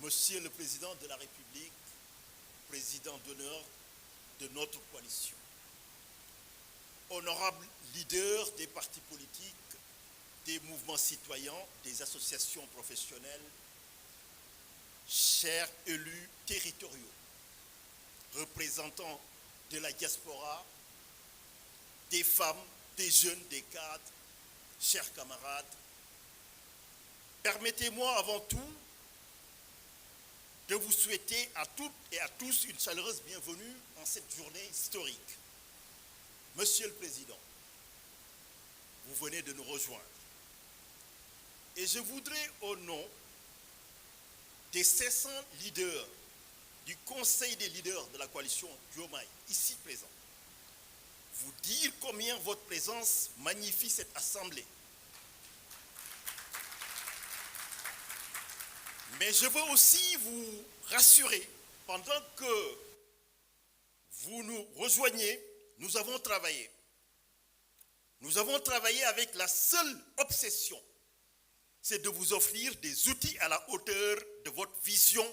Monsieur le Président de la République, président d'honneur de notre coalition, honorable leader des partis politiques, des mouvements citoyens, des associations professionnelles, chers élus territoriaux, représentants de la diaspora, des femmes, des jeunes, des cadres, chers camarades, permettez-moi avant tout de vous souhaiter à toutes et à tous une chaleureuse bienvenue en cette journée historique. Monsieur le Président, vous venez de nous rejoindre. Et je voudrais, au nom des 500 leaders du Conseil des leaders de la coalition Diomaye, ici présents, vous dire combien votre présence magnifie cette assemblée. Mais je veux aussi vous rassurer, pendant que vous nous rejoignez, nous avons travaillé. Nous avons travaillé avec la seule obsession, c'est de vous offrir des outils à la hauteur de votre vision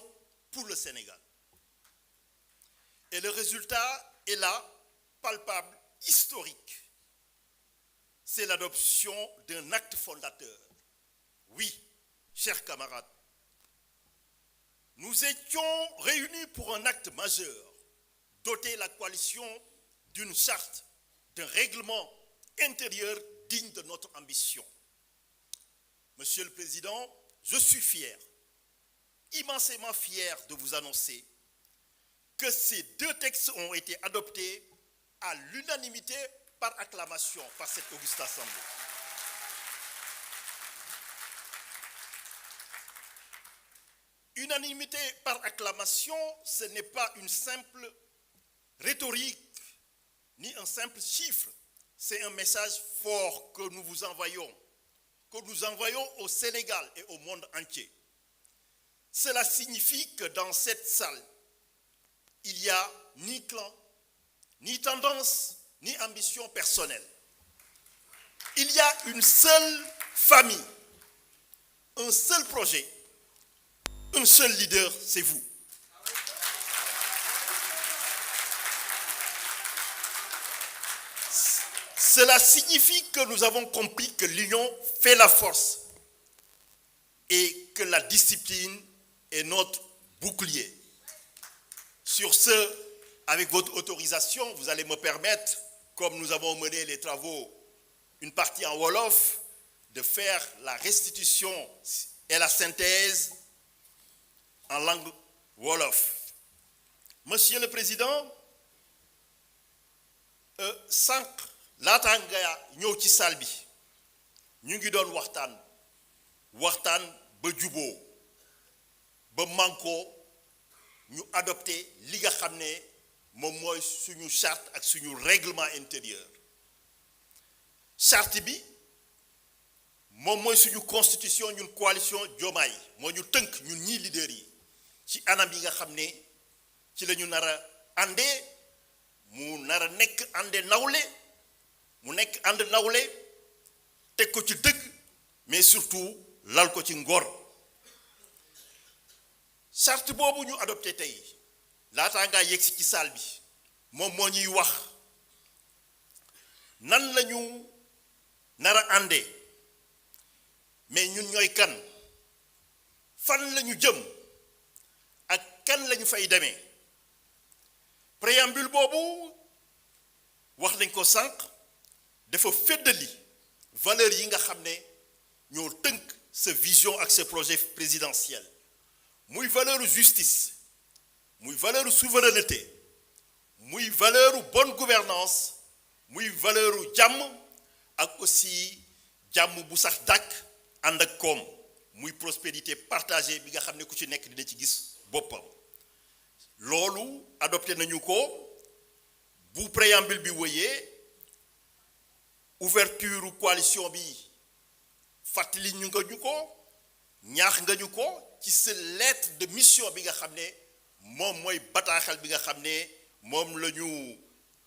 pour le Sénégal. Et le résultat est là, palpable, historique. C'est l'adoption d'un acte fondateur. Oui, chers camarades, nous étions réunis pour un acte majeur, doter la coalition d'une charte, d'un règlement intérieur digne de notre ambition. Monsieur le Président, je suis fier, immensément fier de vous annoncer que ces deux textes ont été adoptés à l'unanimité par acclamation par cette auguste assemblée. Unanimité par acclamation, ce n'est pas une simple rhétorique, ni un simple chiffre. C'est un message fort que nous vous envoyons, au Sénégal et au monde entier. Cela signifie que dans cette salle, il n'y a ni clan, ni tendance, ni ambition personnelle. Il y a une seule famille, un seul projet, un seul leader, c'est vous. Cela signifie que nous avons compris que l'union fait la force et que la discipline est notre bouclier. Sur ce, avec votre autorisation, vous allez me permettre, comme nous avons mené les travaux, une partie en Wolof, de faire la restitution et la synthèse en langue Wolof. Monsieur le Président, sànq laataa nga ñëw ci salle bi ñu ngi doon waxtaan ba juboo ba mànkoo ñu adopté li nga xam ne moom mooy suñu charte ak suñu règlement intérieur. Charte bi moom mooy suñu constitution ñun coalition Diomaye moo ñu tënk ñun ñii leaders yi ci anam yi nga xam ne ci la ñu nar a àndee mu nar a nekk ànde nawle mu nekk ànd nawle teg ko ci dëgg mais surtout lal ko ci ngor. Charte boobu ñu adopté tey laataa ngaa yegg ci salle bi moom moo ñuy wax nan la ñu nar a àndee mais ñun ñooy kan, fan la ñu jëm ak kan la ñu fay demee. Préambule boobu wax nañ ko sànq dafa feddali valeur yi nga xam ne ñoo tënk sa vision ak sa projet présidentiel, muy valeur justice, muy valeur souveraineté, muy valeur bonne gouvernance, muy valeur jàmm ak aussi jàmm bu sax dàkk ànd ak koom, muy prospérité partagée bi nga xam ne ku ci nekk dina ci gis boppam. Loolu adopté nañu ko bu préambule bi wëyee ouverture coalition bi fàttali ñu ko ñaax nga ñu ko ci sa lettre de mission bi nga xam ne moom mooy bataaxal bi nga xam ne moom la ñu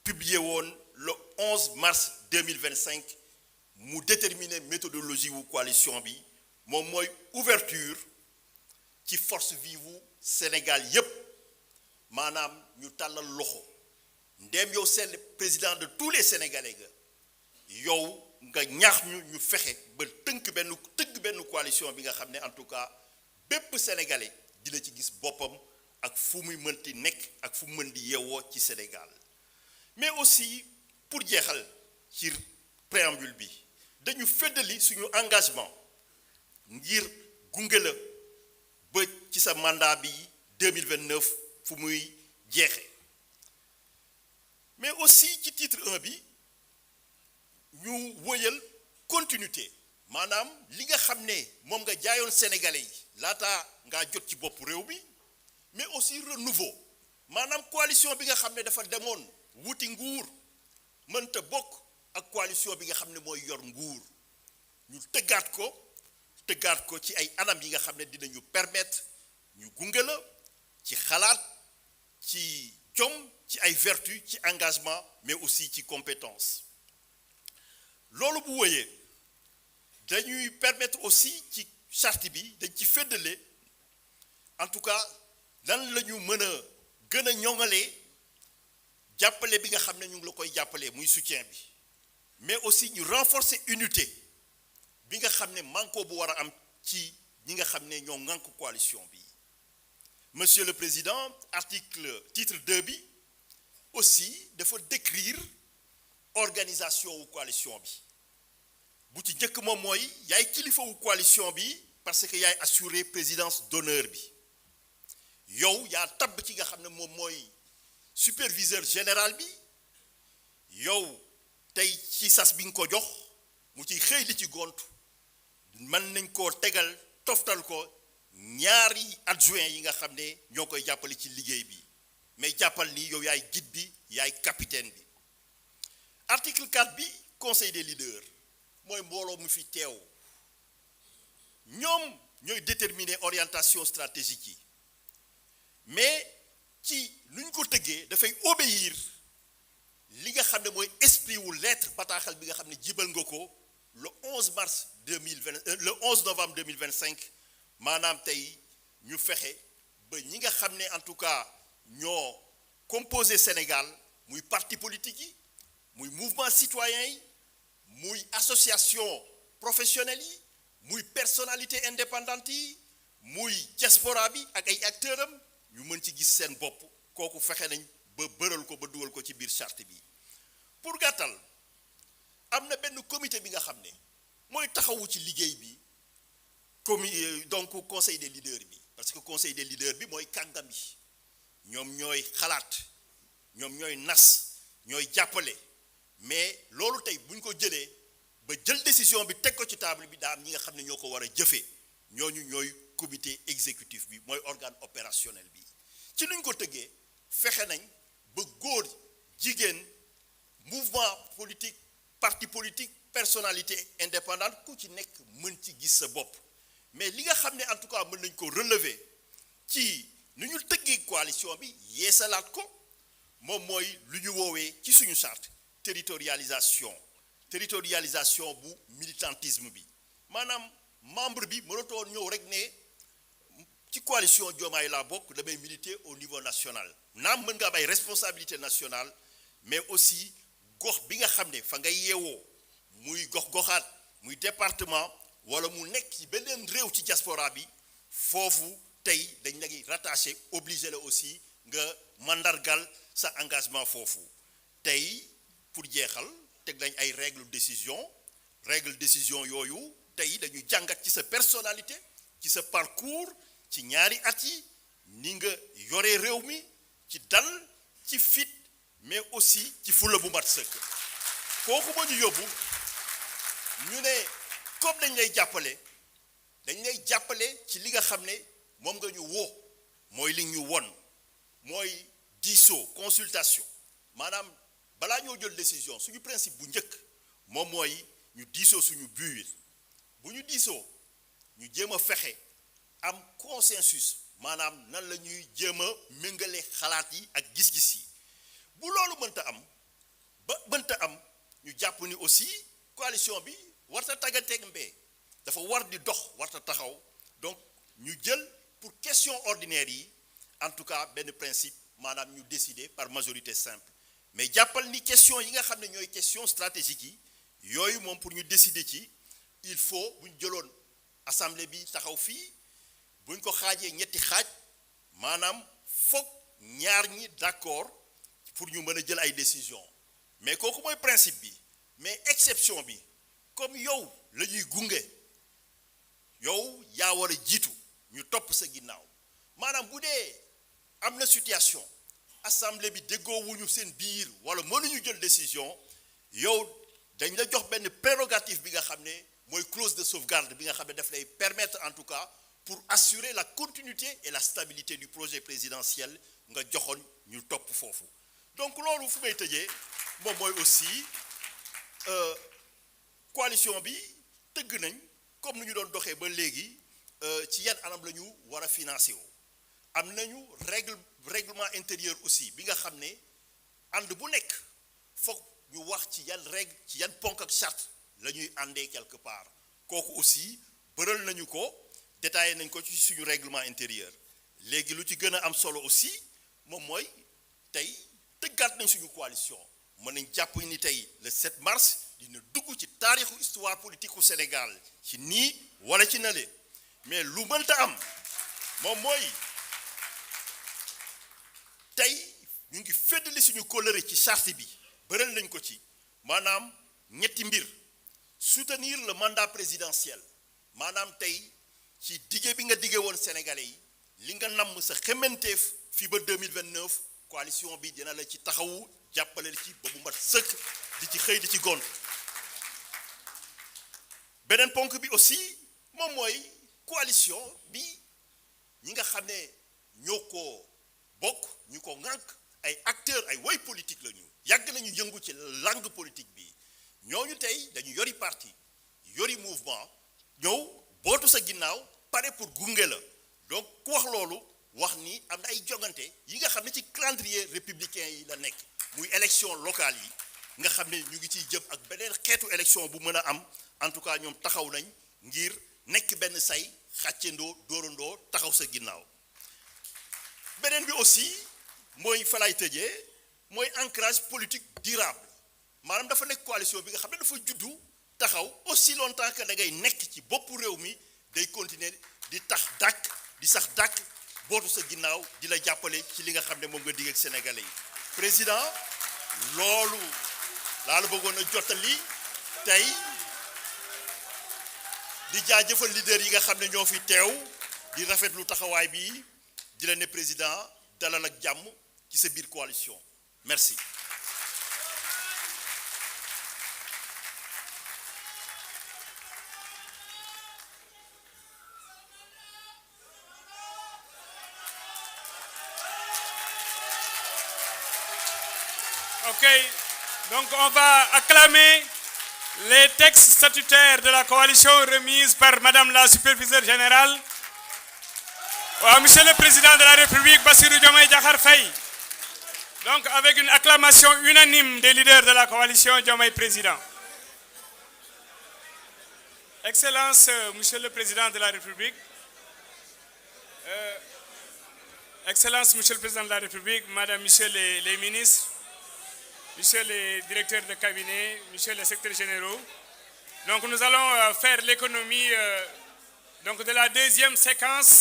publié woon le 11 mars 2025 mu déterminer méthodologie wu coalition bi moom mooy ouverture ci force vive Sénégal yépp maanaam ñu tàllal loxo ndéem yow c'est le président de tous les Sénégalais ga yow nga ñaax ñu fexe ba tëgg benn coalition bi nga xam ne en tout cas bépp Sénégalais dina ci gis boppam ak fu muy mënti nekk ak fu mën di yeewoo ci Sénégal mais aussi pour jeexal ci préambule bi dañu feddali suñu engagement ngir gunge la ba ci sa mandat bi 2029 fu muy jeexe mais aussi ci titre 1 bi ñu wëyal continuité maanaam li nga xam ne moom nga jaayoon sénégalais yi laata ngaa jot ci bopp réew bi mais aussi renouveau maanaam coalition bi nga xam ne dafa demoon wuti nguur mënta bokk ak coalition bi nga xam ne mooy yor nguur ñu tëggaat ko ci ay anam yi nga xam ne dinañu permettre ñu gunge la ci xalaat ci jom ci ay vertu ci engagement mais aussi ci compétence loolu bu wëyee dañuy permettre aussi ci charte bi dañ ci féddale en tout cas lan la ñu mën a gën a ñoŋalee jàppale bi nga xam ne ñu ngi la koy jàppale muy soutien bi mais aussi ñu renforcer unité bi nga xam ne manko bu war a am ci ñi nga xam ne ñoo ŋànk coalition bi monsieur le président titre 2 bi aussi dafa décrire organisation wu coalition bi bu ci njëkk moom mooy yaay kilifa wu coalition bi parce que yaay assurer présidence d'honneur bi yow yaa tabb ci nga xam ne moom mooy superviseur général bi yow tey ci sas bi nga ko jox mu ci xëy li ci gont mën nañ koo tegal toftal ko ñaari adjoint yi nga xam ne ñoo koy jàppale ci liggéey bi mais jàppal ni yow yaay guide bi yaay capitaine bi article 4 bi conseil des leaders mooy mbooloo mu fi teew ñoom ñooy déterminer orientation stratégique yi mais ci lu ñu ko tëggee dafay obéir li nga xam ne mooy esprit wu lettre bataaxal bi nga xam ne jibal nga ko le 11 mars 2020 le 11 novembre 2025 maanaam tey ñu fexe ba ñi nga xam ne en tout cas ñoo composé Sénégal muy parti politique yi muy mouvement citoyen yi muy association professionnelle yi muy personnalité indépendante yi muy diaspora bi ak ay acteurs am ñu mën ci gis seen bopp kooku fexe nañ ba bëral ko ba dugal ko ci biir charte bi pour gàttal am na benn comité bi nga xam ne mooy taxawu ci liggéey bi donc conseil des leaders bi parce que conseil des leaders bi mooy kàngam yi ñoom ñooy xalaat ñoom ñooy nas ñooy jàppale mais loolu tey bu ñu ko jëlee ba jël décision bi teg ko ci table bi daa am ñi nga xam ne ñoo ko war a jëfee ñooñu ñooy comité exécutif bi mooy organe opérationnel bi ci nuñ ko tëggee fexe nañ ba góor jigéen mouvement politique parti politique personnalité indépendante ku ci nekk mën ci gis sa bopp mais li nga xam ne en tout cas mën nañ ko relever ci nu ñu tëggee coalition bi yeesalaat ko moom mooy lu ñu woowee ci suñu charte territorialisation bu militantisme bi maanaam membre bi mënatoon ñëw rek ne ci coalition Diomaye laa bokk damay militer au niveau national naam mën nga am ay responsabilité nationale mais aussi gox bi nga xam ne fa ngay yeewoo muy gox-goxaat muy département wala mu nekk ci beneen réew ci diaspora bi foofu tey dañ lay rattaché obligé la aussi nga mandargal sa engagement foofu tey pour jeexal teg nañ ay règle décision yooyu tey dañu jàngat ci sa personnalité ci sa parcours ci ñaari at yi ni nga yore réew mi ci dal ci fit mais aussi ci fula bu mat sëkk kooku ba ñu yóbbu ñu ne comme dañ lay jàppale ci li nga xam ne moom nga ñu woo mooy li ñu won mooy diisoo consultation maanaam balaa ñoo jël décision suñu principe bu njëkk moom mooy ñu diisoo suñu biir bu ñu diisoo ñu jéem a fexe am consensus maanaam nan la ñuy jéem a méngale xalaat yi ak gis-gis yi bu loolu mënta am ñu jàpp ni aussi coalition bi warta taggateeg mbee dafa war di dox warta taxaw donc ñu jël pour question ordinaire yi en tout cas benn principe maanaam ñu décider par majorité simple mais jàppal ni question yi nga xam ne ñooy question stratégique yi yooyu moom pour ñu décider ci il faut bu ñu jëloon assemblée bi taxaw fii bu ñu ko xaajee ñetti xaaj maanaam foog ñaar ñi d'accord pour ñu mën a jël ay décisions mais kooku mooy principe bi mais exception bi comme yow la ñuy gunge yow yaa war a jiitu ñu topp sa ginnaaw maanaam bu dee am na situation assemblée bi déggoowuñu seen biir wala mënuñu jël décision yow dañ la jox benn prérogative bi nga xam ne mooy clause de sauvegarde bi nga xam ne daf lay permettre en tout cas pour assurer la continuité et la stabilité du projet présidentiel nga joxoon ñu topp foofu donc loolu fu may tëjee moom mooy aussi coalition bi tëgg nañ comme ni ñu doon doxee ba léegi ci yan anam la ñu war a financer wu am nañu règlement intérieur aussi bi nga xam ne ànd bu nekk foog ñu wax ci yan règle ci yan ponk ak charte la ñuy àndee quelque part kooku aussi bëral nañu ko détaillé nañ ko ci suñu règlement intérieur léegi lu ci gën a am solo aussi moom mooy tey tëggaat nañ suñu coalition mën nañ jàpp ni tey le 7 mars dina dugg ci taarixu histoire politique u Sénégal ci nii wala ci nale mais lu mënta am moom mooy tey ñu ngi feddali suñu kóllëre ci charte bi bëral nañ ko ci maanaam ñetti mbir soutenir le mandat présidentiel maanaam tey ci dige bi nga dige woon Sénégalais yi li nga namm sa xementeef fii ba 2029 coalition bi dina la ci taxawu jàppale ci ba bu mat sëkk di ci xëy di ci gont beneen ponk bi aussi moom mooy coalition bi ñi nga xam ne ñoo ko bokk ñu ko ŋànk ay acteurs ay woy politique la ñu yàgg nañu yëngu ci langue politique bi ñooñu tey dañu yori parti yori mouvement ñëw bootu sa ginnaaw pare pour gunge la donc ku wax loolu wax ni am na ay jogante yi nga xam ne ci calendrier républicain yi la nekk muy élection locale yi nga xam ne ñu ngi ciy jëm ak beneen xeetu élection bu mën a am en tout cas ñoom taxaw nañ ngir nekk benn say xàccendoo dóorandoo taxaw sa ginnaaw beneen bi aussi mooy fa lay tëjee mooy ancrage politique durable maanaam dafa nekk coalition bi nga xam ne dafa juddu taxaw aussi longtemps que da ngay nekk ci boppu réew mi day continuer di tax dàkk di sax dàkk bootu sa ginnaaw di la jàppale ci li nga xam ne moom nga digg ak sénégalais yi président loolu laa la bëggoon a jottali tey di jaajëfal leader yi nga xam ne ñoo fi teew di rafetlu taxawaay bi di la ne président dalal ak jàmm ci sa biir coalition merci. Ok, donc on va acclamer les textes statutaires de la coalition remise par Madame la superviseure générale. Monsieur le Président de la République, Bassirou Diomaye Diakhar Faye. Donc avec une acclamation unanime des leaders de la coalition Diomaye Président. Excellence, Monsieur le Président de la République. Excellence, Monsieur le Président de la République, Madame, Monsieur les ministres, Monsieur les directeurs de cabinet, Monsieur les secrétaires généraux. Donc nous allons faire l'économie de la deuxième séquence